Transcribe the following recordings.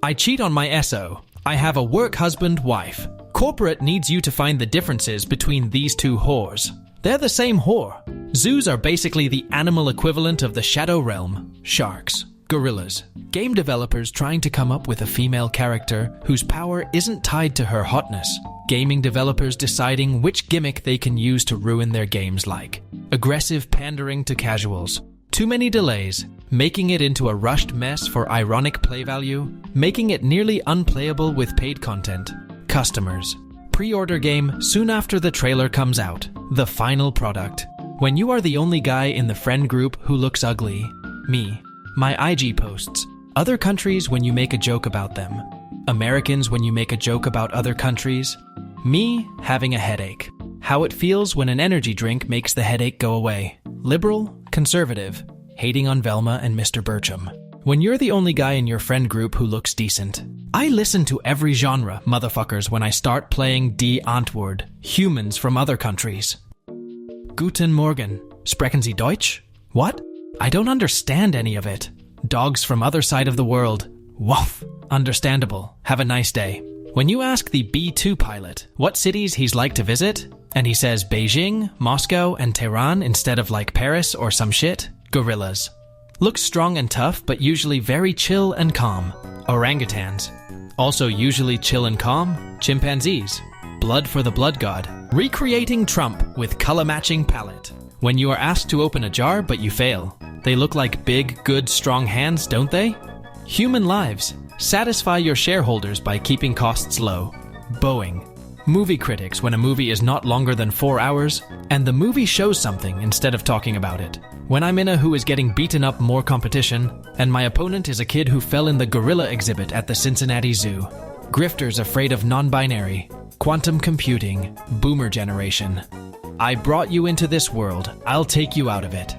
I cheat on my SO. I have a work husband, wife. Corporate needs you to find the differences between these two whores. They're the same whore. Zoos are basically the animal equivalent of the shadow realm. Sharks. Gorillas. Game developers trying to come up with a female character whose power isn't tied to her hotness. Gaming developers deciding which gimmick they can use to ruin their games like. Aggressive pandering to casuals. Too many delays. Making it into a rushed mess for ironic play value. Making it nearly unplayable with paid content. Customers. Pre-order game soon after the trailer comes out. The final product. When you are the only guy in the friend group who looks ugly. Me. My IG posts. Other countries when you make a joke about them. Americans when you make a joke about other countries. Me having a headache. How it feels when an energy drink makes the headache go away. Liberal, conservative, hating on Velma and Mr. Burcham. When you're the only guy in your friend group who looks decent. I listen to every genre, motherfuckers, when I start playing Die Antwoord, humans from other countries. Guten Morgen. Sprechen Sie Deutsch? What? I don't understand any of it. Dogs from other side of the world. Woof. Understandable. Have a nice day. When you ask the B2 pilot what cities he's like to visit, and he says Beijing, Moscow, and Tehran instead of like Paris or some shit, gorillas. Looks strong and tough, but usually very chill and calm. Orangutans. Also usually chill and calm. Chimpanzees. Blood for the blood god. Recreating Trump with color-matching palette. When you are asked to open a jar, but you fail. They look like big, good, strong hands, don't they? Human lives. Satisfy your shareholders by keeping costs low. Boeing. Movie critics when a movie is not longer than 4 hours, and the movie shows something instead of talking about it. When I'm in a who is getting beaten up more competition, and my opponent is a kid who fell in the gorilla exhibit at the Cincinnati Zoo. Grifters afraid of non-binary. Quantum computing. Boomer generation. I brought you into this world. I'll take you out of it.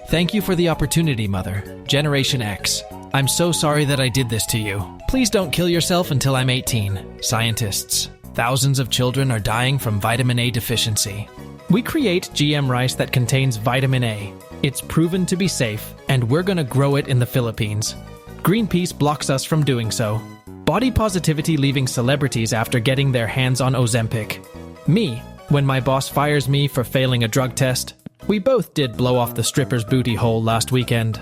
Thank you for the opportunity, Mother. Generation X. I'm so sorry that I did this to you. Please don't kill yourself until I'm 18. Scientists. Thousands of children are dying from vitamin A deficiency. We create GM rice that contains vitamin A. It's proven to be safe, and we're gonna grow it in the Philippines. Greenpeace blocks us from doing so. Body positivity leaving celebrities after getting their hands on Ozempic. Me, when my boss fires me for failing a drug test. We both did blow off the stripper's booty hole last weekend.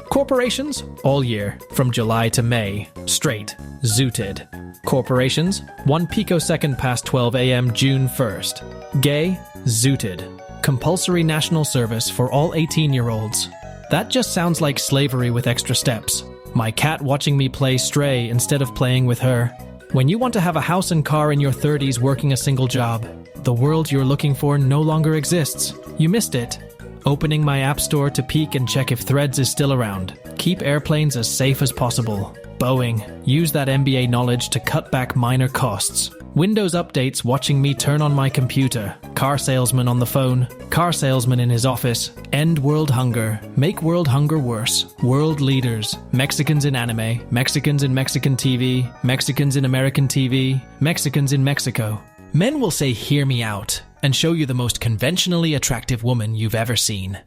Corporations, all year, from July to May, straight, zooted. Corporations, 1 picosecond past 12 a.m. June 1st. Gay, zooted. Compulsory national service for all 18-year-olds. That just sounds like slavery with extra steps. My cat watching me play Stray instead of playing with her. When you want to have a house and car in your 30s working a single job, the world you're looking for no longer exists. You missed it. Opening my app store to peek and check if Threads is still around. Keep airplanes as safe as possible. Boeing. Use that MBA knowledge to cut back minor costs. Windows updates watching me turn on my computer. Car salesman on the phone. Car salesman in his office. End world hunger. Make world hunger worse. World leaders. Mexicans in anime. Mexicans in Mexican TV. Mexicans in American TV. Mexicans in Mexico. Men will say, "Hear me out," and show you the most conventionally attractive woman you've ever seen.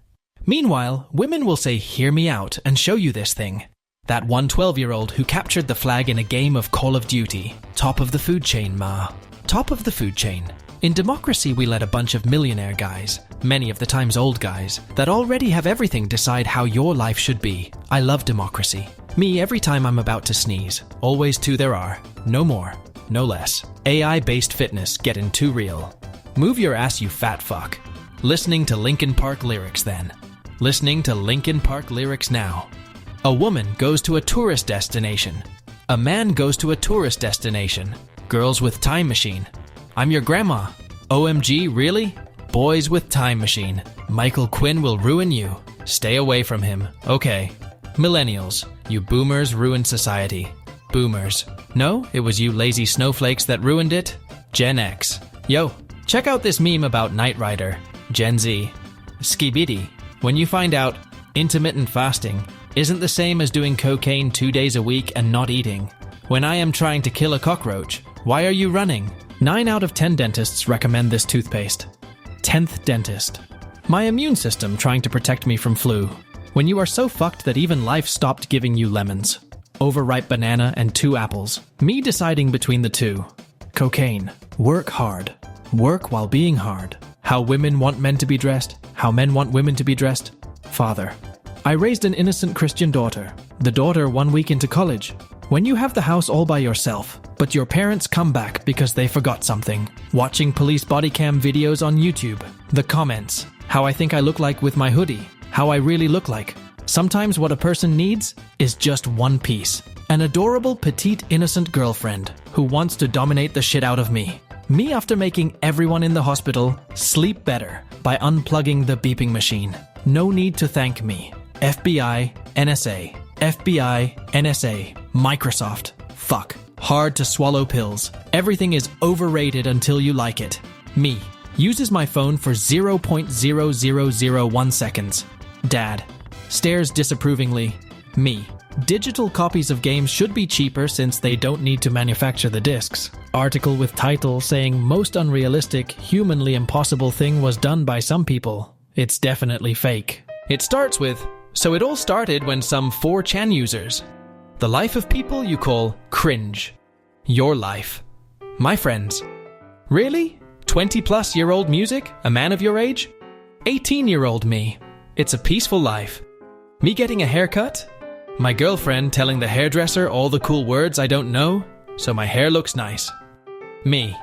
Meanwhile, women will say, "Hear me out," and show you this thing. That one 12-year-old who captured the flag in a game of Call of Duty. Top of the food chain, ma. Top of the food chain. In democracy, we let a bunch of millionaire guys, many of the times old guys, that already have everything decide how your life should be. I love democracy. Me, every time I'm about to sneeze. Always two there are. No more. No less. AI-based fitness getting too real. Move your ass, you fat fuck. Listening to Linkin Park lyrics then. Listening to Linkin Park lyrics now. A woman goes to a tourist destination. A man goes to a tourist destination. Girls with time machine. I'm your grandma. OMG, really? Boys with time machine. Michael Quinn will ruin you. Stay away from him. Okay. Millennials. You boomers ruined society. Boomers. No, it was you lazy snowflakes that ruined it. Gen X. Yo, check out this meme about Knight Rider. Gen Z. Skibidi. When you find out intermittent fasting isn't the same as doing cocaine 2 days a week and not eating. When I am trying to kill a cockroach, why are you running? 9 out of 10 dentists recommend this toothpaste. 10th dentist. My immune system trying to protect me from flu. When you are so fucked that even life stopped giving you lemons. overripe banana and 2 apples. Me deciding between the two. Cocaine. Work hard. Work while being hard. How women want men to be dressed. How men want women to be dressed. Father. I raised an innocent Christian daughter. The daughter 1 week into college. When you have the house all by yourself, but your parents come back because they forgot something. Watching police body cam videos on YouTube. The comments. How I think I look like with my hoodie. How I really look like. Sometimes what a person needs is just one piece. An adorable, petite, innocent girlfriend who wants to dominate the shit out of me. Me after making everyone in the hospital sleep better by unplugging the beeping machine. No need to thank me. FBI, NSA. FBI, NSA, Microsoft. Fuck. Hard to swallow pills. Everything is overrated until you like it. Me. Uses my phone for 0.0001 seconds. Dad. Stares disapprovingly. Me. Digital copies of games should be cheaper since they don't need to manufacture the discs. Article with title saying most unrealistic, humanly impossible thing was done by some people. It's definitely fake. It starts with, so it all started when some 4chan users. The life of people you call cringe. Your life. My friends. Really? 20-plus-year-old music? A man of your age? 18-year-old me. It's a peaceful life. Me getting a haircut? My girlfriend telling the hairdresser all the cool words I don't know, so my hair looks nice. Me.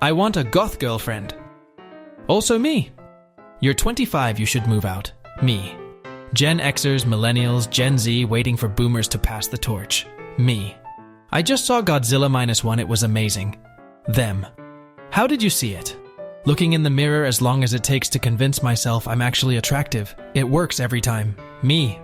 I want a goth girlfriend. Also me. You're 25, you should move out. Me. Gen Xers, millennials, Gen Z waiting for boomers to pass the torch. Me. I just saw Godzilla -1, it was amazing. Them. How did you see it? Looking in the mirror as long as it takes to convince myself I'm actually attractive. It works every time. Me.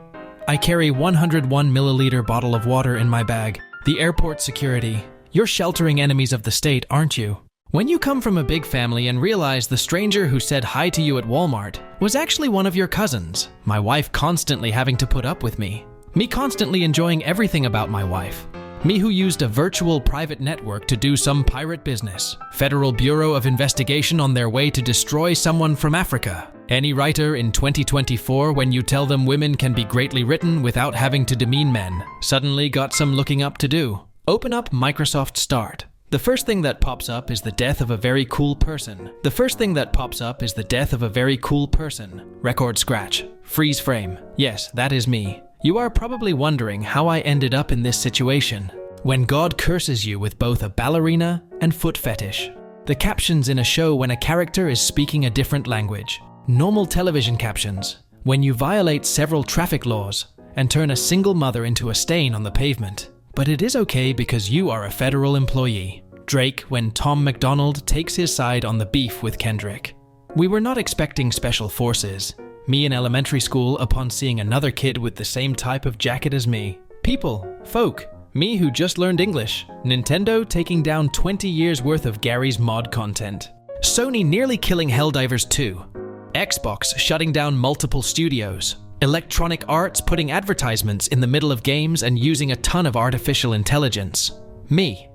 I carry 101 milliliter bottle of water in my bag. The airport security. You're sheltering enemies of the state, aren't you? When you come from a big family and realize the stranger who said hi to you at Walmart was actually one of your cousins, my wife constantly having to put up with me constantly enjoying everything about my wife, me who used a virtual private network to do some pirate business, Federal Bureau of Investigation on their way to destroy someone from Africa, any writer in 2024 when you tell them women can be greatly written without having to demean men, suddenly got some looking up to do. Open up Microsoft Start. The first thing that pops up is the death of a very cool person. The first thing that pops up is the death of a very cool person. Record scratch. Freeze frame. Yes, that is me. You are probably wondering how I ended up in this situation. When God curses you with both a ballerina and foot fetish. The captions in a show when a character is speaking a different language. Normal television captions. When you violate several traffic laws and turn a single mother into a stain on the pavement. But it is okay because you are a federal employee. Drake when Tom MacDonald takes his side on the beef with Kendrick. We were not expecting special forces. Me in elementary school upon seeing another kid with the same type of jacket as me. People, folk, me who just learned English. Nintendo taking down 20 years worth of Gary's mod content. Sony nearly killing Helldivers 2. Xbox shutting down multiple studios. Electronic Arts putting advertisements in the middle of games and using a ton of artificial intelligence. Me.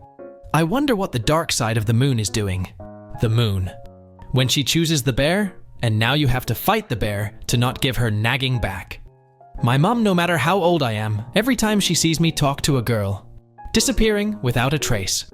I wonder what the dark side of the moon is doing. The moon. When she chooses the bear, and now you have to fight the bear to not give her nagging back. My mom, no matter how old I am, every time she sees me talk to a girl. Disappearing without a trace.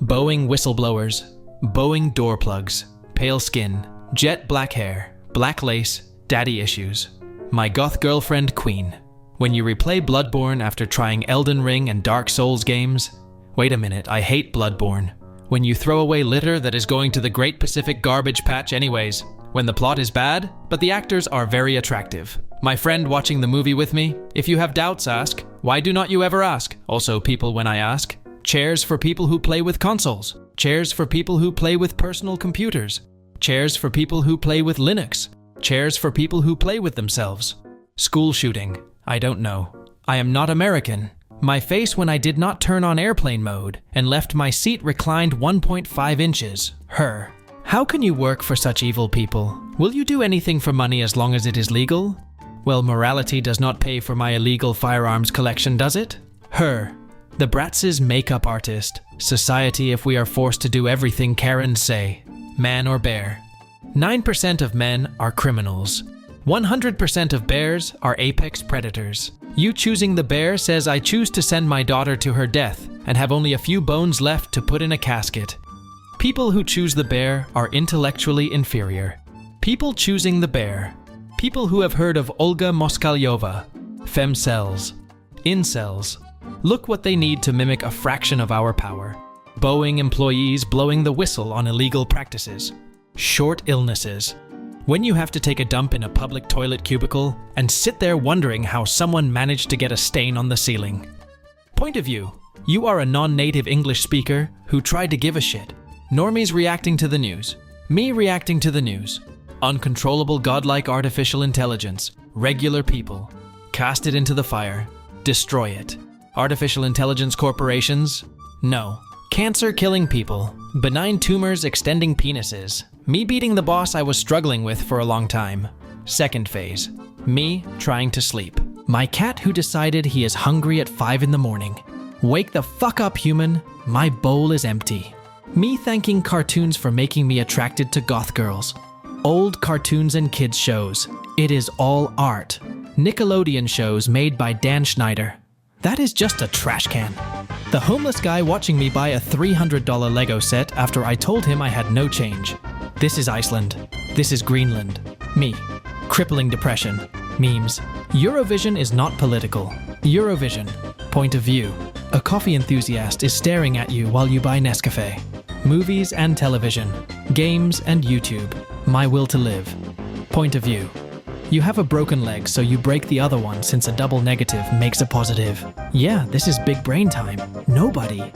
Boeing whistleblowers. Boeing door plugs. Pale skin. Jet black hair. Black lace. Daddy issues. My goth girlfriend queen. When you replay Bloodborne after trying Elden Ring and Dark Souls games. Wait a minute, I hate Bloodborne. When you throw away litter that is going to the Great Pacific Garbage Patch anyways. When the plot is bad, but the actors are very attractive. My friend watching the movie with me. If you have doubts, ask. Why do not you ever ask? Also people when I ask. Chairs for people who play with consoles. Chairs for people who play with personal computers. Chairs for people who play with Linux. Chairs for people who play with themselves. School shooting. I don't know. I am not American. My face when I did not turn on airplane mode and left my seat reclined 1.5 inches. Her. How can you work for such evil people? Will you do anything for money as long as it is legal? Well, morality does not pay for my illegal firearms collection, does it? Her. The Bratz' makeup artist. Society if we are forced to do everything Karens say. Man or bear. 9% of men are criminals. 100% of bears are apex predators. You choosing the bear says I choose to send my daughter to her death and have only a few bones left to put in a casket. People who choose the bear are intellectually inferior. People choosing the bear. People who have heard of Olga Moskalyova. Femcells. Incels. Look what they need to mimic a fraction of our power. Boeing employees blowing the whistle on illegal practices. Short illnesses. When you have to take a dump in a public toilet cubicle and sit there wondering how someone managed to get a stain on the ceiling. Point of view. You are a non-native English speaker who tried to give a shit. Normies reacting to the news. Me reacting to the news. Uncontrollable godlike artificial intelligence. Regular people. Cast it into the fire. Destroy it. Artificial intelligence corporations? No. Cancer killing people. Benign tumors extending penises. Me beating the boss I was struggling with for a long time. Second phase. Me trying to sleep. My cat who decided he is hungry at 5 in the morning. Wake the fuck up, human. My bowl is empty. Me thanking cartoons for making me attracted to goth girls. Old cartoons and kids shows. It is all art. Nickelodeon shows made by Dan Schneider. That is just a trash can. The homeless guy watching me buy a $300 Lego set after I told him I had no change. This is Iceland. This is Greenland. Me. Crippling depression. Memes. Eurovision is not political. Eurovision. Point of view. A coffee enthusiast is staring at you while you buy Nescafe. Movies and television. Games and YouTube. My will to live. Point of view. You have a broken leg, so you break the other one since a double negative makes a positive. Yeah, this is big brain time. Nobody.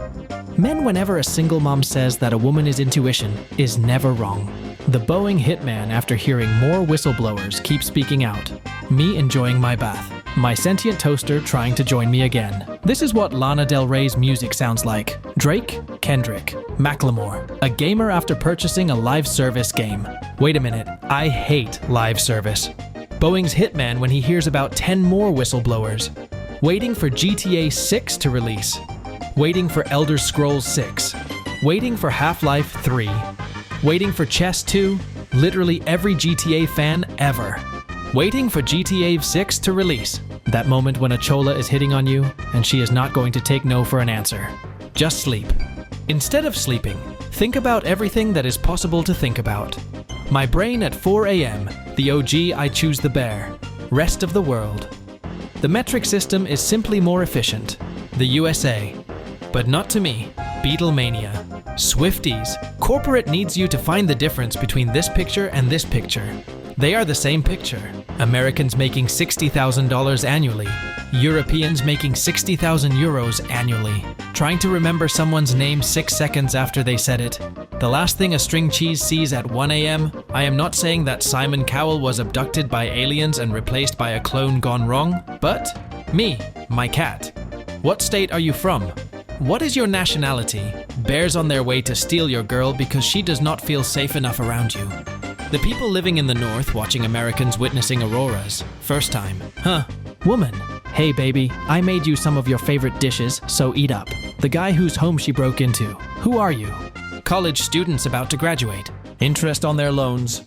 Men, whenever a single mom says that a woman is intuition, is never wrong. The Boeing hitman, after hearing more whistleblowers, keeps speaking out. Me enjoying my bath. My sentient toaster trying to join me again. This is what Lana Del Rey's music sounds like. Drake, Kendrick, Macklemore. A gamer after purchasing a live service game. Wait a minute, I hate live service. Boeing's hitman when he hears about 10 more whistleblowers. Waiting for GTA 6 to release. Waiting for Elder Scrolls 6. Waiting for Half-Life 3. Waiting for Chess 2. Literally every GTA fan ever. Waiting for GTA 6 to release. That moment when a chola is hitting on you and she is not going to take no for an answer. Just sleep. Instead of sleeping, think about everything that is possible to think about. My brain at 4 a.m. The OG, I choose the bear. Rest of the world. The metric system is simply more efficient. The USA. But not to me. Beatlemania. Swifties. Corporate needs you to find the difference between this picture and this picture. They are the same picture. Americans making $60,000 annually. Europeans making 60,000 euros annually. Trying to remember someone's name 6 seconds after they said it. The last thing a string cheese sees at 1 a.m. I am not saying that Simon Cowell was abducted by aliens and replaced by a clone gone wrong, but me, my cat. What state are you from? What is your nationality? Bears on their way to steal your girl because she does not feel safe enough around you. The people living in the north watching Americans witnessing auroras. First time. Huh. Woman. Hey baby, I made you some of your favorite dishes, so eat up. The guy whose home she broke into. Who are you? College students about to graduate. Interest on their loans.